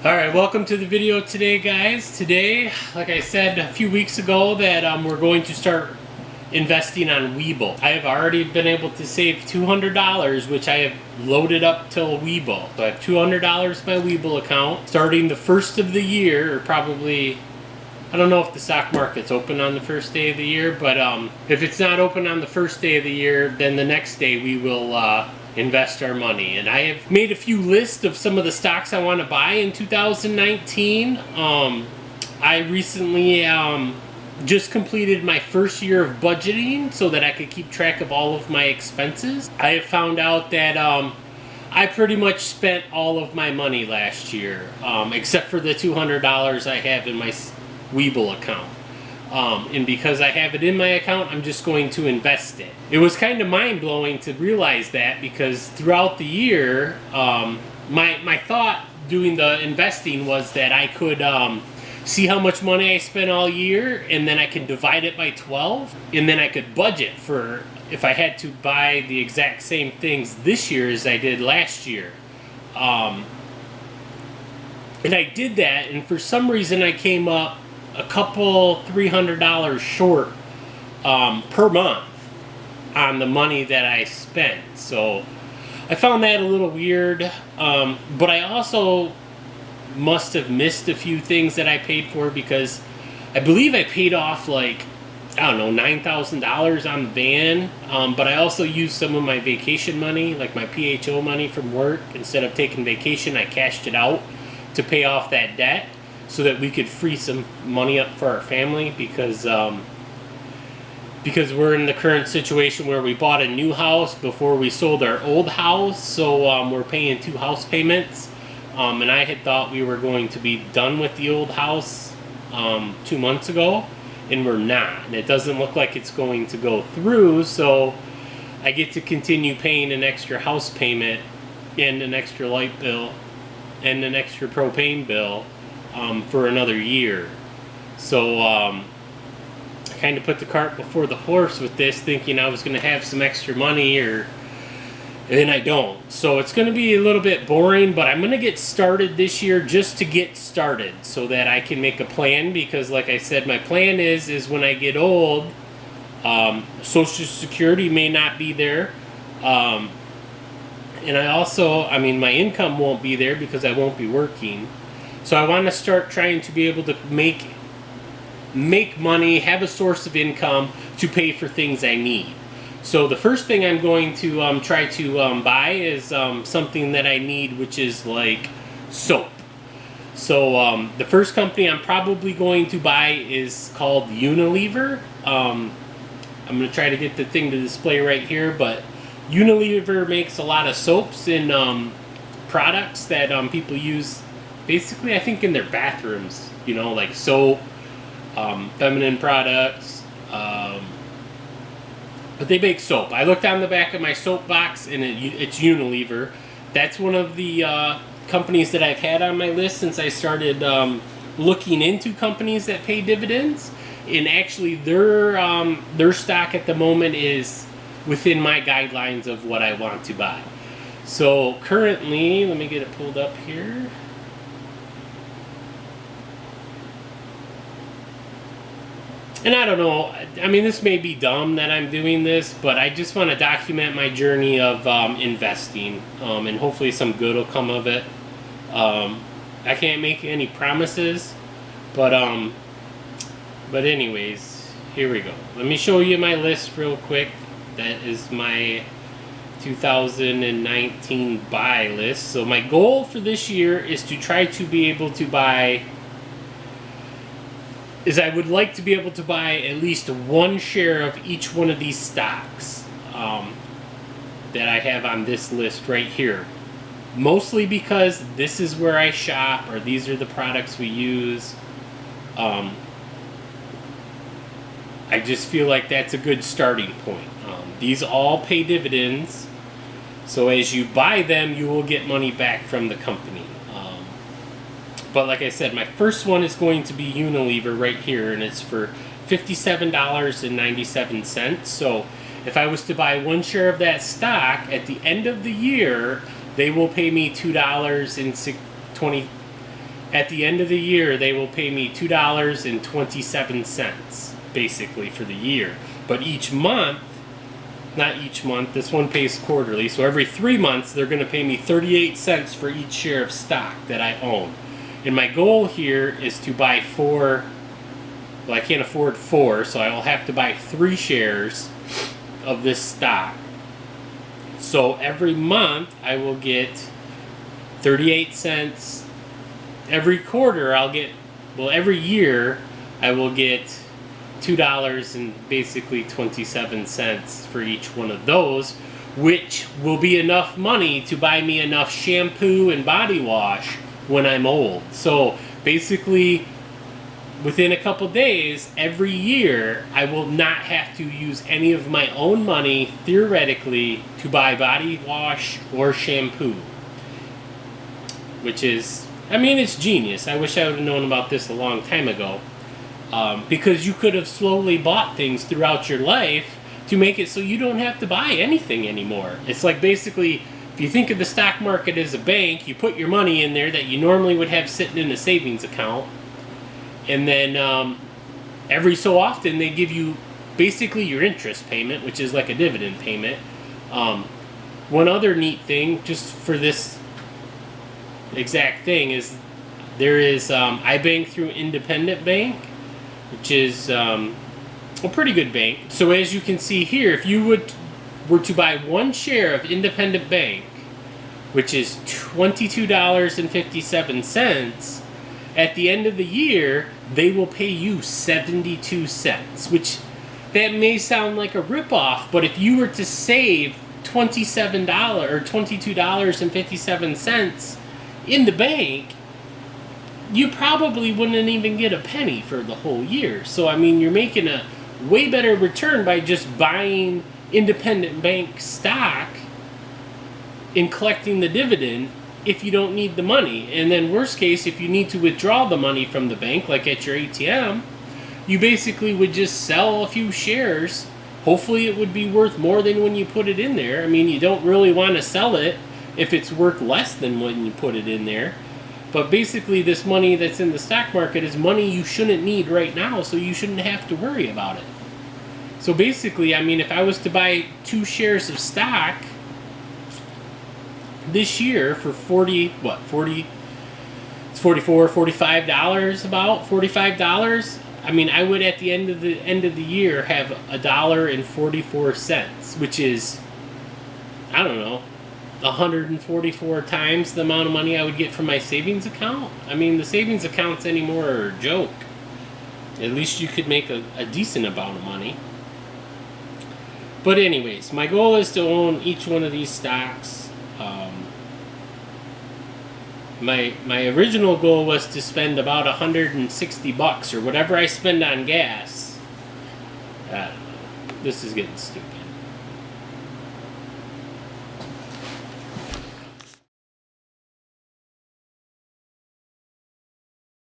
Alright, welcome to the video today, guys. Today, like I said a few weeks ago, that we're going to start investing on Webull. I have already been able to save $200, which I have loaded up till Webull. So I have $200 in my Webull account. Starting the first of the year, or probably, I don't know if the stock market's open on the first day of the year, but if it's not open on the first day of the year, then the next day we will invest our money. And I have made a few lists of some of the stocks I want to buy in 2019. I recently just completed my first year of budgeting so that I could keep track of all of my expenses. I have found out that I pretty much spent all of my money last year, except for the $200 I have in my Webull account. And because I have it in my account, I'm just going to invest it. It was kind of mind-blowing to realize that, because throughout the year, my thought doing the investing was that I could see how much money I spent all year, and then I could divide it by 12, and then I could budget for if I had to buy the exact same things this year as I did last year. And I did that, and for some reason I came up a couple $300 short per month on the money that I spent. So I found that a little weird, but I also must have missed a few things that I paid for, because I believe I paid off like, I don't know, $9,000 on the van, but I also used some of my vacation money, like my PHO money from work. Instead of taking vacation, I cashed it out to pay off that debt, so that we could free some money up for our family, because we're in the current situation where we bought a new house before we sold our old house, so we're paying 2 house payments, and I had thought we were going to be done with the old house 2 months ago, and we're not, and it doesn't look like it's going to go through, so I get to continue paying an extra house payment and an extra light bill and an extra propane bill for another year. So I kind of put the cart before the horse with this, thinking I was going to have some extra money, and then I don't. So it's going to be a little bit boring, but I'm going to get started this year just to get started, so that I can make a plan, because like I said, my plan is when I get old, Social Security may not be there, and I mean my income won't be there because I won't be working. So I want to start trying to be able to make money, have a source of income to pay for things I need. So the first thing I'm going to try to buy is something that I need, which is like soap. So the first company I'm probably going to buy is called Unilever. I'm going to try to get the thing to display right here, but Unilever makes a lot of soaps and products that people use, basically I think in their bathrooms, you know, like soap, feminine products, but they make soap. I looked on the back of my soap box, and it's Unilever. That's one of the companies that I've had on my list since I started looking into companies that pay dividends, and actually their stock at the moment is within my guidelines of what I want to buy. So currently, let me get it pulled up here. And I don't know, I mean, this may be dumb that I'm doing this, but I just want to document my journey of investing, and hopefully some good will come of it. I can't make any promises, but anyways, here we go. Let me show you my list real quick. That is my 2019 buy list. So my goal for this year is to try to be able to buy, I would like to be able to buy at least 1 share of each one of these stocks that I have on this list right here. Mostly because this is where I shop, or these are the products we use. I just feel like that's a good starting point. These all pay dividends, so as you buy them, you will get money back from the company. But like I said, my first one is going to be Unilever right here, and it's for $57.97. So if I was to buy 1 share of that stock, at the end of the year, they will pay me $2.20 At the end of the year, they will pay me $2.27, basically, for the year. But each month, not each month, this one pays quarterly, so every 3 months, they're going to pay me 38 cents for each share of stock that I own. And my goal here is to buy 4, well, I can't afford 4, so I will have to buy 3 shares of this stock. So every month, I will get 38 cents. Every quarter I'll get, well, every year I will get $2 and basically 27 cents for each one of those, which will be enough money to buy me enough shampoo and body wash when I'm old. So basically, within a couple days, every year, I will not have to use any of my own money, theoretically, to buy body wash or shampoo. Which is, I mean, it's genius. I wish I would have known about this a long time ago. Because you could have slowly bought things throughout your life to make it so you don't have to buy anything anymore. It's like basically, if you think of the stock market as a bank, you put your money in there that you normally would have sitting in a savings account. And then every so often they give you basically your interest payment, which is like a dividend payment. One other neat thing, just for this exact thing, is there is I bank through Independent Bank, which is a pretty good bank. So as you can see here, if you were to buy 1 share of Independent Bank, which is $22.57, at the end of the year they will pay you 72 cents, which that may sound like a ripoff, but if you were to save $27 or $22.57 in the bank, you probably wouldn't even get a penny for the whole year. So I mean, you're making a way better return by just buying Independent Bank stock and collecting the dividend if you don't need the money. And then worst case, if you need to withdraw the money from the bank, like at your ATM, you basically would just sell a few shares. Hopefully it would be worth more than when you put it in there. I mean, you don't really want to sell it if it's worth less than when you put it in there. But basically this money that's in the stock market is money you shouldn't need right now, so you shouldn't have to worry about it. So basically, I mean, if I was to buy 2 shares of stock this year for it's $44, $45, about $45. I mean, I would at the end of the year have $1.44, which is, I don't know, 144 times the amount of money I would get from my savings account. I mean, the savings accounts anymore are a joke. At least you could make a decent amount of money. But anyways, my goal is to own each one of these stocks. My original goal was to spend about $160 or whatever I spend on gas. This is getting stupid.